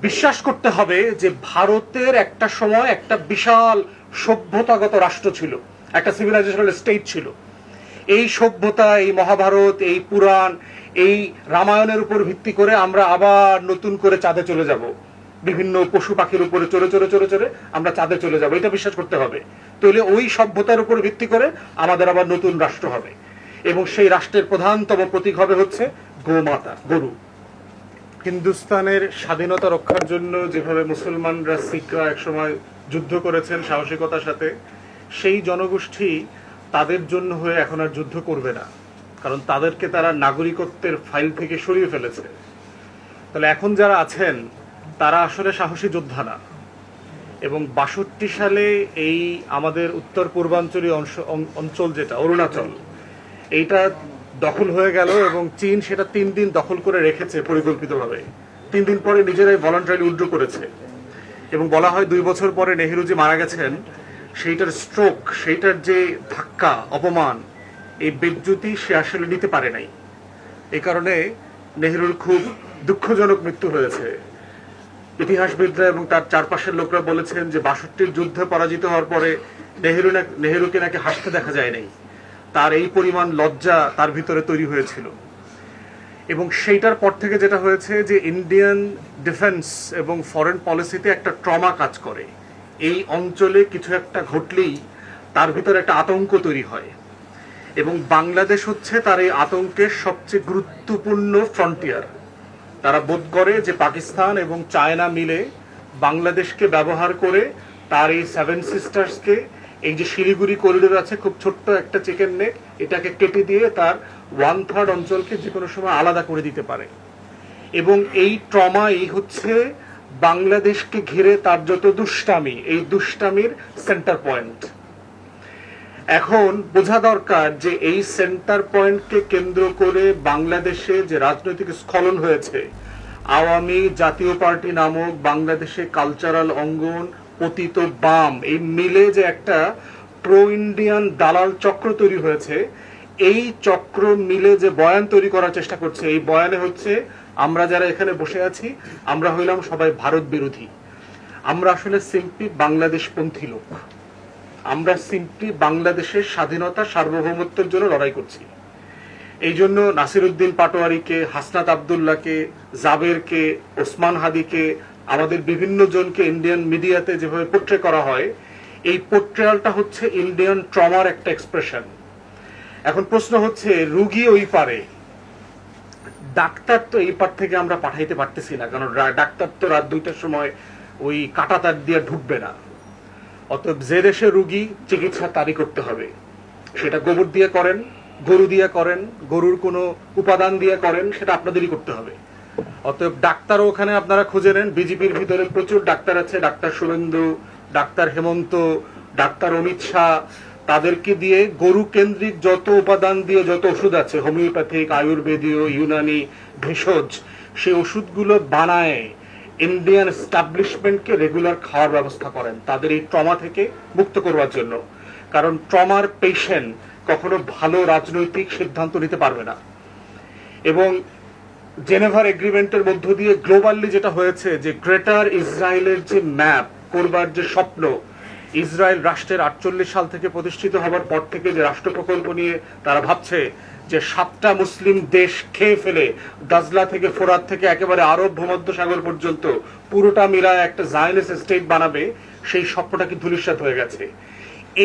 বিশ্বাস করতে হবে যে ভারতের একটা সময় একটা বিশাল সভ্যতাগত রাষ্ট্র ছিল, একটা সিভিলাইজেশনাল স্টেট ছিল। এই সভ্যতা, এই মহাভারত, এই পুরাণ, এই রামায়ণের উপর ভিত্তি করে আমরা আবার নতুন করে চাঁদে চলে যাব, বিভিন্ন পশু পাখির উপরে চড়ে চড়ে চড়ে চড়ে আমরা চাঁদে চলে যাব, এটা বিশ্বাস করতে হবে। তাহলে ওই সভ্যতার উপর ভিত্তি করে আমাদের আবার নতুন রাষ্ট্র হবে, এবং সেই রাষ্ট্রের প্রধানতম প্রতীক হবে হচ্ছে গোমাতা, গরু। হিন্দুস্তানের স্বাধীনতা রক্ষার জন্য যেভাবে মুসলমানরা, শিখরা একসময় যুদ্ধ করেছেন সাহসিকতার সাথে, সেই জনগোষ্ঠী তাদের জন্য হয়ে এখন আর যুদ্ধ করবে না, কারণ তাদেরকে তারা নাগরিকত্বের ফাইল থেকে সরিয়ে ফেলেছে। তাহলে এখন যারা আছেন তারা আসলে সাহসী যোদ্ধা না। এবং ৬২ সালে এই আমাদের উত্তর পূর্বাঞ্চলীয় অঞ্চল যেটা অরুণাচল, এইটা দখল হয়ে গেল এবং চীন সেটা ৩ দিন দখল করে রেখেছে পরিকল্পিতভাবে। ৩ দিন পরে নিজেরাই ভলান্টারিলি উইথড্র করেছে। এবং বলা হয় ২ বছর পরে নেহেরু যে মারা গেছেন, সেইটার স্ট্রোক, সেইটার যে ধাক্কা, অপমান, এই বিদ্যুৎই সে আসলে নিতে পারে নাই। এই কারণে নেহেরুর খুব দুঃখজনক মৃত্যু হয়েছে। ইতিহাসবিদরা এবং তার চারপাশের লোকরা বলেছেন যে ৬২ যুদ্ধে পরাজিত হওয়ার পরে নেহেরুকে নাকি হাসতে দেখা যায় নাই। তার এই পরিমাণ লজ্জা তার ভিতরে তৈরি হয়েছিল। এবং সেইটার পর থেকে যেটা হয়েছে যে ইন্ডিয়ান ডিফেন্স এবং ফরেন পলিসিতে একটা ট্রমা কাজ করে। এই অঞ্চলে কিছু একটা ঘটলেই তার ভিতরে একটা আতঙ্ক তৈরি হয়, এবং বাংলাদেশ হচ্ছে তার এই আতঙ্কের সবচেয়ে গুরুত্বপূর্ণ ফ্রন্টিয়ার। তারা বোধ করে যে পাকিস্তান এবং চায়না মিলে বাংলাদেশকে ব্যবহার করে তার এই 7 সিস্টার্সকে, এই যে শিলিগুড়ি করিডোর আছে, খুব ছোট্ট একটা চিকেন নেক, এটাকে কেটে দিয়ে তার 1/3 অঞ্চলকে যে কোনো সময় আলাদা করে দিতে পারে। এবং এই ট্রমা, এই হচ্ছে বাংলাদেশকে ঘিরে তার যত দুষ্টামি, এই দুষ্টামির সেন্টার পয়েন্ট। এখন বোঝা দরকার যে এই সেন্টার পয়েন্টকে কেন্দ্র করে বাংলাদেশে যে রাজনৈতিক স্খলন হয়েছে, আওয়ামী জাতীয় পার্টি নামক বাংলাদেশে কালচারাল অঙ্গন, পতিত বাম, এই মিলে যে একটা প্রো ইন্ডিয়ান দালাল চক্র তৈরি হয়েছে, এই চক্র মিলে যে বয়ান তৈরি করার চেষ্টা করছে, এই বয়ানে হচ্ছে আমরা যারা এখানে বসে আছি, আমরা হইলাম সবাই ভারত বিরোধী। আমরা আসলে সিম্পলি বাংলাদেশপন্থী লোক। আমরা সিম্পলি বাংলাদেশের স্বাধীনতা, সার্বভৌমত্বের জন্য লড়াই করছি। এই জন্য নাসিরউদ্দিন পাটোয়ারিকে, হাসনাত আবদুল্লাহকে, জাবেরকে, ওসমান হাদিকে, আমাদের বিভিন্ন জনকে ইন্ডিয়ান মিডিয়াতে যেভাবে পোট্রে করা হয়, এই পোট্রেয়ালটা হচ্ছে ইন্ডিয়ান ট্রমার একটা এক্সপ্রেশন। এখন প্রশ্ন হচ্ছে, রুগী ওই পারে, ডাক্তার তো এই পার থেকে আমরা পাঠাইতে পারতেছি না, কারণ ডাক্তার তো রাত ২টার সময় ওই কাঁটাতার দিয়ে ঢুকবে না। অতএব যে দেশে রুগী, চিকিৎসা তারই করতে হবে। সেটা গোবর দিয়ে করেন, গরু দিয়ে করেন, গরুর কোনো উপাদান দিয়ে করেন, সেটা আপনাদেরই করতে হবে। অতএব ডাক্তারও ওখানে আপনারা খুঁজে নেন। বিজেপির ভিতরে প্রচুর ডাক্তার আছে, ডাক্তার শুভেন্দু, ডাক্তার হেমন্ত, ডাক্তার অমিত শাহ, তাদেরকে দিয়ে গরু কেন্দ্রিক যত উপাদান দিয়ে যত ওষুধ আছে, হোমিওপ্যাথিক, আয়ুর্বেদীয়, ইউনানি, ভেষজ, সেই ওষুধগুলো বানায় ইন্ডিয়ান এস্টাবলিশমেন্টকে রেগুলার খাওয়ার ব্যবস্থা করেন, তাদের এই ট্রমা থেকে মুক্ত করবার জন্য। কারণ ট্রমার পেশেন্ট কখনো ভালো রাজনৈতিক সিদ্ধান্ত নিতে পারবে না। এবং জেনেভার এগ্রিমেন্টের মধ্য দিয়ে গ্লোবালি যেটা হয়েছে, যে গ্রেটার ইসরায়েলের যে ম্যাপ করবার যে স্বপ্ন, ইসরায়েল রাষ্ট্রের 48 সাল থেকে প্রতিষ্ঠিত হবার পর থেকে যে রাষ্ট্র প্রকল্প নিয়ে তারা ভাবছে যে 7টা মুসলিম দেশ খেয়ে ফেলে, গাজলা থেকে ফোরাত থেকে একেবারে আরব ভূমধ্যসাগর পর্যন্ত পুরোটা মিলায় একটা জায়নিস্ট স্টেট বানাবে, সেই স্বপ্নটা কি ধূলিসাৎ হয়ে গেছে।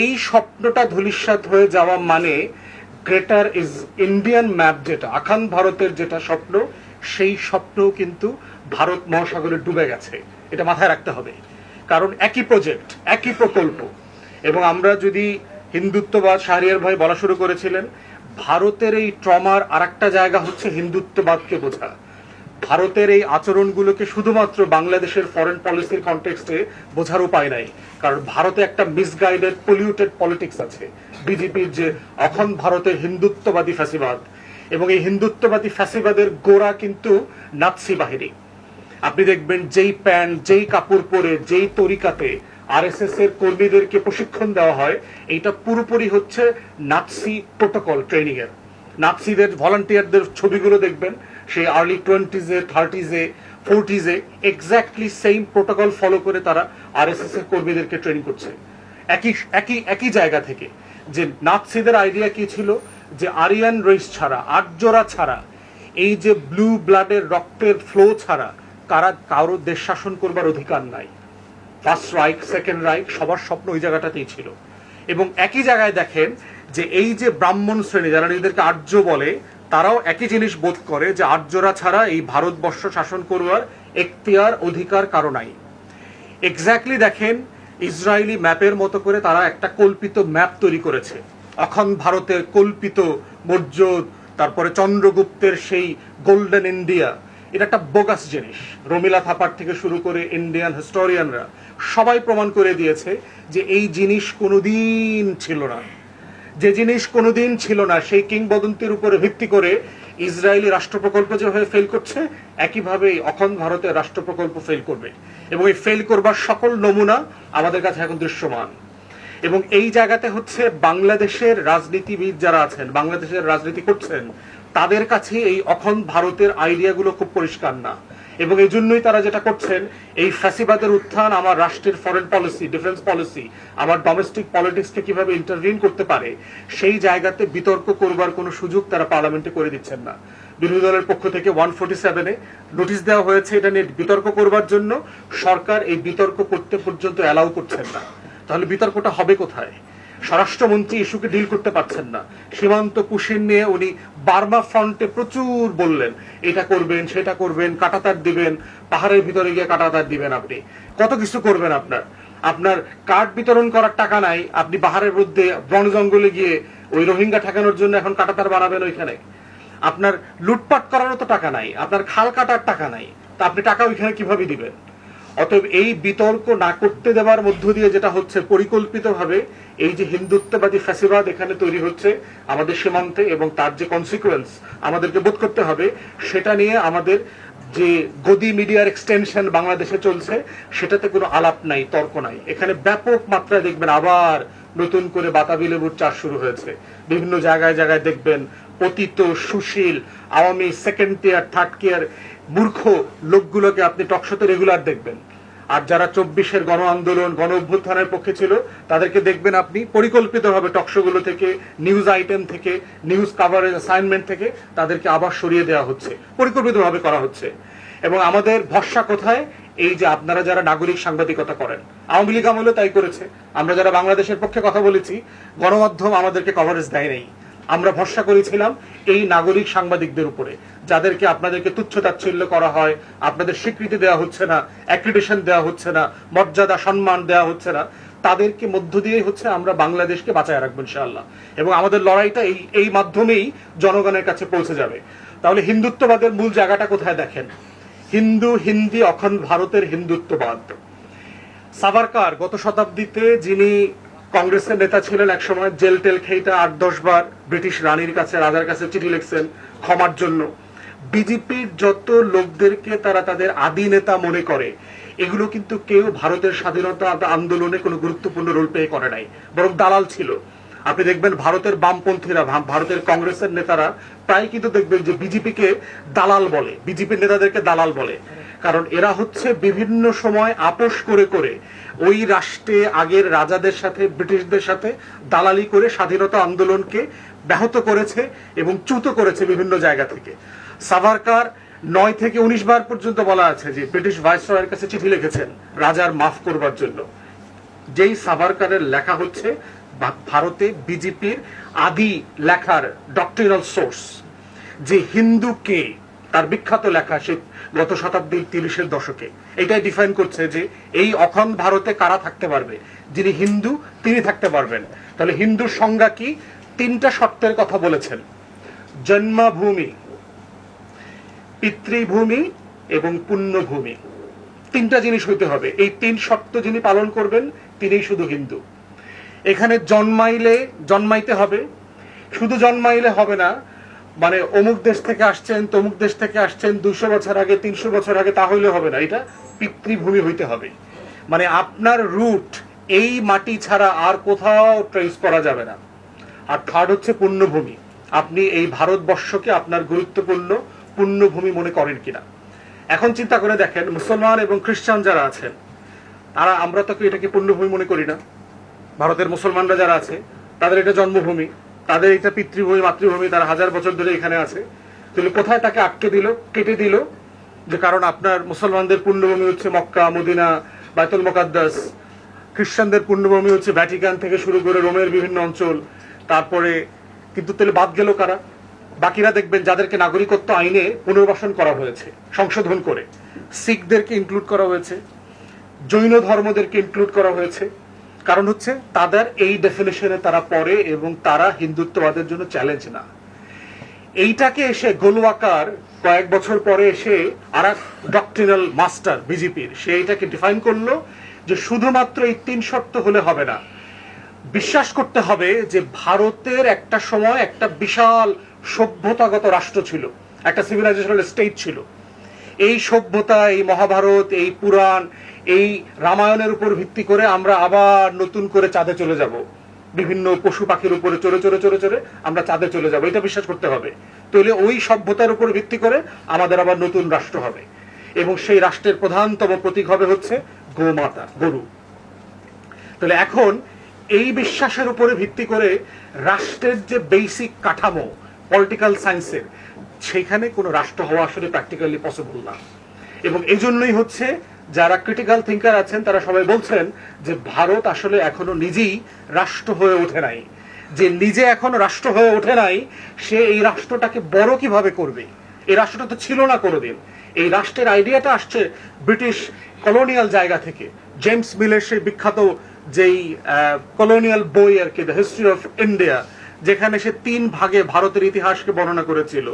এই স্বপ্নটা ধূলিসাৎ হয়ে যাওয়া মানে গ্রেটার ইন্ডিয়ান ম্যাপ, যেটা আখান ভারতের যেটা স্বপ্ন, সেই স্বপ্ন কিন্তু ভারত মহাসাগরে ডুবে গেছে। এটা মাথায় রাখতে হবে, কারণ একই প্রজেক্ট, একই প্রকল্প। এবং আমরা যদি হিন্দুত্ববাদ, শাহরিয়ার ভাই বলা শুরু করেছিলেন, ভারতের এই ট্রমার আরেকটা জায়গা হচ্ছে হিন্দুত্ববাদকে বোঝা। ভারতের এই আচরণগুলোকে শুধুমাত্র বাংলাদেশের ফরেন পলিসির কনটেক্সটে বোঝার উপায় নাই, কারণ ভারতে একটা মিসগাইডেড, পলিউটেড পলিটিক্স আছে। বিজেপির যে অখন ভারতের হিন্দুত্ববাদী ফ্যাসিবাদ, এবং এই হিন্দুত্ববাদী ফ্যাসিবাদের গোড়া কিন্তু নাৎসি বাহিনী। আপনি দেখবেন যেই প্যান্ট, যেই কাপড় পরে, যেই তরিকাতে আরএসএস এর কর্মীদেরকে প্রশিক্ষণ দেওয়া হয়, এইটা পুরোপুরি হচ্ছে নাৎসি প্রোটোকল ট্রেনিং এর। নাৎসিদের ভলান্টিয়ারদের ছবিগুলো দেখবেন, সেই আর্লি 20s-এ 30s-এ ফোর্টিজে এক্স্যাক্টলি সেম প্রোটোকল ফলো করে তারা আরএসএস এর কর্মীদেরকে ট্রেনিং করছে একই একই একই জায়গা থেকে। যে নাৎসিদের আইডিয়া কি ছিল, যে আরিয়ান রেস ছাড়া, আর্যরা ছাড়া, এই যে ব্লু ব্লাডের রক্তের ফ্লো ছাড়া কারো দেশ শাসন করবার অধিকার নাই। ফার্স্ট রাইখ, সেকেন্ড রাইখ, সবার স্বপ্ন ওই জায়গাটাতেই ছিল। এবং একই জায়গায় দেখেন যে এই যে ব্রাহ্মণ শ্রেণী যারা নিজেদেরকে আর্য বলে, তারাও একই জিনিস বোধ করে যে আর্যরা ছাড়া এই ভারতবর্ষ শাসন করবার এখতিয়ার অধিকার কারো নাই। এক্স্যাক্টলি দেখেন ইসরায়েলি ম্যাপের মতো করে তারা একটা কল্পিত ম্যাপ তৈরি করেছে। এখন ভারতের কল্পিত মৌর্য, তারপরে চন্দ্রগুপ্তের সেই গোল্ডেন ইন্ডিয়া, এটা একটা বোগাস জিনিস। রমিলা থাপার থেকে শুরু করে ইন্ডিয়ান হিস্টোরিয়ানরা সবাই প্রমাণ করে দিয়েছে যে এই জিনিস কোনোদিন ছিল না। যে জিনিস কোনোদিন ছিল না সেই কিংবদন্তির উপরে ভিত্তি করে ইসরায়েলি রাষ্ট্র প্রকল্প যেভাবে ফেল করছে, একইভাবে অখণ্ড ভারতের রাষ্ট্র প্রকল্প ফেল করবে। এবং এই ফেল করবার সকল নমুনা আমাদের কাছে এখন দৃশ্যমান। এবং এই জায়গাতে হচ্ছে বাংলাদেশের রাজনীতিবিদ যারা আছেন, বাংলাদেশের রাজনীতি করছেন, তাদের কাছে এই অখণ্ড ভারতের আইডিয়াগুলো খুব পরিষ্কার না। এবং এই জন্যই তারা যেটা করছেন, এই ফ্যাসিবাদের উত্থান আমার রাষ্ট্রের ফরেন পলিসি, ডিফেন্স পলিসি, আমার ডোমেস্টিক পলিটিক্সকে কিভাবে ইন্টারভিন করতে পারে, সেই জায়গাতে বিতর্ক করবার কোনো সুযোগ তারা পার্লামেন্টে করে দিচ্ছেন না। বিরোধী দলের পক্ষ থেকে 147-এ নোটিশ দেওয়া হয়েছে এটা নিয়ে বিতর্ক করবার জন্য। সরকার এই বিতর্ক করতে পর্যন্ত অ্যালাউ করছেন না। তাহলে বিতর্কটা হবে কোথায়? স্বরাষ্ট্রমন্ত্রী ইস্যুকে ডিল করতে পারছেন না। সীমান্ত পুশিন নিয়ে উনি বার্মা ফ্রন্টে প্রচুর বললেন, এটা করবেন, সেটা করবেন, কাঁটাতার দিবেন, পাহাড়ের ভিতরে গিয়ে কাঁটাতার দিবেন, আপনি কত কিছু করবেন। আপনার কার্ড বিতরণ করার টাকা নাই, আপনি পাহাড়ের মধ্যে বন জঙ্গলে গিয়ে ওই রোহিঙ্গা ঠেকানোর জন্য এখন কাঁটাতার বানাবেন ওইখানে। আপনার লুটপাট করারও তো টাকা নাই, আপনার খাল কাটার টাকা নাই, তা আপনি টাকা ওইখানে কিভাবে দিবেন? অতএব এই বিতর্ক না করতে দেওয়ার মধ্য দিয়ে যেটা হচ্ছে, পরিকল্পিতভাবে এই যে হিন্দুত্ববাদী ফ্যাসিবাদ এখানে তৈরি হচ্ছে আমাদের সীমান্তে, এবং তার যে কনসিকুয়েন্স আমাদেরকে বোধ করতে হবে, সেটা নিয়ে আমাদের যে গদি মিডিয়ার এক্সটেনশন বাংলাদেশে চলছে, সেটাতে কোনো আলাপ নাই, তর্ক নাই। এখানে ব্যাপক মাত্রায় দেখবেন আবার নতুন করে বাতাবি লেবুর চাষ শুরু হয়েছে। বিভিন্ন জায়গায় জায়গায় দেখবেন পতিত, সুশীল, আওয়ামী সেকেন্ড টিয়ার, থার্ড টিয়ার মূর্খ লোকগুলোকে আপনি টকশোতে রেগুলার দেখবেন। আর যারা 24-এর গণ আন্দোলন, গণ অভ্যুত্থানের পক্ষে ছিল, তাদেরকে দেখবেন আপনি পরিকল্পিতভাবে টকশোগুলো থেকে, নিউজ আইটেম থেকে, নিউজ কাভারেজ অ্যাসাইনমেন্ট থেকে তাদেরকে আবার সরিয়ে দেওয়া হচ্ছে, পরিকল্পিতভাবে করা হচ্ছে। এবং আমাদের ভরসা কোথায়? এই যে আপনারা যারা নাগরিক সাংবাদিকতা করেন, আওয়ামী লীগ আমলেও তাই করেছে। আমরা যারা বাংলাদেশের পক্ষে কথা বলেছি, গণমাধ্যম আমাদেরকে কভারেজ দেয় নাই। আমরা ভরসা করেছিলাম এই নাগরিক সাংবাদিকদের উপরে, যাদেরকে আপনাদেরকে তুচ্ছ-তাচ্ছিল্য করা হয়, আপনাদের স্বীকৃতি দেওয়া হচ্ছে না, অ্যাক্রিডিটেশন দেওয়া হচ্ছে না, মর্যাদা সম্মান দেওয়া হচ্ছে না। তাদেরকে মধ্য দিয়েই হচ্ছে আমরা বাংলাদেশকে বাঁচায় রাখবো ইনশাআল্লাহ। এবং আমাদের লড়াইটা এই মাধ্যমেই জনগণের কাছে পৌঁছে যাবে। তাহলে হিন্দুত্ববাদের মূল জায়গাটা কোথায় দেখেন? হিন্দু, হিন্দি, অখণ্ড ভারতের হিন্দুত্ববাদ। সাভারকার গত শতাব্দীতে, যিনি কংগ্রেসের নেতা ছিলেন, একসময় জেল টেল খেইটা 8-10 বার ব্রিটিশ রানীর কাছে, রাজার কাছে চিঠি লিখছেন ক্ষমার জন্য। বিজেপির যত লোকদেরকে তারা তাদের আদি নেতা মনে করে, এগুলো কিন্তু কেউ ভারতের স্বাধীনতা আন্দোলনে কোনো গুরুত্বপূর্ণ রোল প্লে করে নাই, বরং দালাল ছিল। আপনি দেখবেন ভারতের বামপন্থীরা, ভারতের কংগ্রেসের নেতারা প্রায় কিন্তু দেখবেন যে বিজেপিকে দালাল বলে, বিজেপির নেতাদেরকে দালাল বলে। কারণ এরা হচ্ছে বিভিন্ন সময় আপোষ করে করে ওই রাষ্ট্রে আগের রাজাদের সাথে, ব্রিটিশদের সাথে দালালি করে স্বাধীনতা আন্দোলনকে ব্যাহত করেছে এবং চ্যুত করেছে বিভিন্ন জায়গা থেকে। সাভারকার 9 থেকে 19 বার পর্যন্ত বলা আছে যে ব্রিটিশ ভাইসরয়ের কাছে চিঠি লিখেছেন রাজার মাফ করবার জন্য। যেই সাভারকারের লেখা হচ্ছে ভারতে বিজেপির আদি লেখার ডক্ট্রিনাল সোর্স, যে হিন্দু কে, তার বিখ্যাত লেখা সে গত শতাব্দীর 30-এর দশকে এটাই ডিফাইন করছে যে এই অখণ্ড ভারতে কারা থাকতে পারবে, যিনি হিন্দু তিনি থাকতে পারবেন। তাহলে হিন্দুর সংজ্ঞা কি? 3টা শর্তের কথা বলেছেন: জন্মভূমি, পিতৃভূমি এবং পুণ্যভূমি। 3টা জিনিস হইতে হবে। এই 3 শর্ত যিনি পালন করবেন তিনিই শুধু হিন্দু। এখানে জন্মাইতে হবে। শুধু জন্মাইলে হবে না, মানে অমুক দেশ থেকে আসছেন, তমুক দেশ থেকে আসছেন 200 বছর আগে, 300 বছর আগে, তাহলে হবে না। এটা পিতৃভূমি হইতে হবে। মানে আপনার রুট এই মাটি ছাড়া আর কোথাও ট্রেস করা যাবে না। আর থার্ড হচ্ছে পুণ্যভূমি। আপনি এই ভারতবর্ষকে আপনার গুরুত্বপূর্ণ পুণ্যভূমি মনে করেন কিনা। এখন চিন্তা করে দেখেন, মুসলমান এবং খ্রিস্টান যারা আছেন তারা, আমরা তো এটাকে পুণ্যভূমি মনে করি না। ভারতের মুসলমানরা যারা আছে তাদের এটা জন্মভূমি, তাদের এটা পিতৃভূমি মাতৃভূমি, তারা হাজার বছর ধরে এখানে আছে। তাহলে কোথায় তাকে আটকে দিল, কেটে দিল? যে কারণ আপনার মুসলমানদের পুণ্যভূমি হচ্ছে মক্কা, মদিনা, বাইতুল মুকাদ্দাস, খ্রিস্টানদের পুণ্যভূমি হচ্ছে ভ্যাটিকান থেকে শুরু করে রোমের বিভিন্ন অঞ্চল। তারপরে কিন্তু তাহলে বাদ গেল কারা? বাকিরা দেখবেন যাদেরকে নাগরিকত্ব আইনে পুনর্বাসন করা হয়েছে সংশোধন করে, শিখদেরকে ইনক্লুড করা হয়েছে, জৈন ধর্মদেরকে ইনক্লুড করা হয়েছে। কারণ হচ্ছে তাদের এই ডেফিনেশনে তারা পড়ে এবং তারা হিন্দুত্ববাদের জন্য চ্যালেঞ্জ না। এইটাকে এসে গোলওয়াকার কয়েক বছর পরে এসে আর এক ডক্ট্রিনাল মাস্টার বিজেপির, সে এইটাকে ডিফাইন করলো যে শুধুমাত্র এই 3 শর্ত হলে হবে না। বিশ্বাস করতে হবে যে ভারতের একটা সময় একটা বিশাল সভ্যতাগত রাষ্ট্র ছিল, একটা সিভিলাইজেশনাল স্টেট ছিল। এই সভ্যতা, এই মহাভারত, এই পুরাণ, এই রামায়ণের উপর ভিত্তি করে আমরা আবার নতুন করে চাঁদে চলে যাব, বিভিন্ন পশু পাখির উপরে চড়ে চড়ে চড়ে চড়ে আমরা চাঁদে চলে যাব, এটা বিশ্বাস করতে হবে। তাহলে ওই সভ্যতার উপর ভিত্তি করে আমাদের আবার নতুন রাষ্ট্র হবে, এবং সেই রাষ্ট্রের প্রধানতম প্রতীক হবে হচ্ছে গোমাতা, গরু। তাহলে এখন এই বিশ্বাসের উপরে ভিত্তি করে রাষ্ট্রের যে বেসিক কাঠামো পলিটিক্যাল সায়েন্সের, সেখানে কোনো রাষ্ট্র হওয়া আসলে প্র্যাকটিক্যালি পসিবল না। এবং এই জন্যই হচ্ছে যারা ক্রিটিক্যাল থিঙ্কার আছেন তারা সবাই বলছেন যে ভারত আসলে এখনো নিজেই রাষ্ট্র হয়ে ওঠে নাই। যে নিজে এখনো রাষ্ট্র হয়ে ওঠে নাই, সে এই রাষ্ট্রটাকে বড় কিভাবে করবে? এই রাষ্ট্রটা তো ছিল না কোনোদিন। এই রাষ্ট্রের আইডিয়াটা আসছে ব্রিটিশ কলোনিয়াল জায়গা থেকে। জেমস মিলের সেই বিখ্যাত যেই কলোনিয়াল বই আর কি, দ্য হিস্ট্রি অফ ইন্ডিয়া, যেখানে সে 3 ভাগে ভারতের ইতিহাসকে বর্ণনা করেছিল।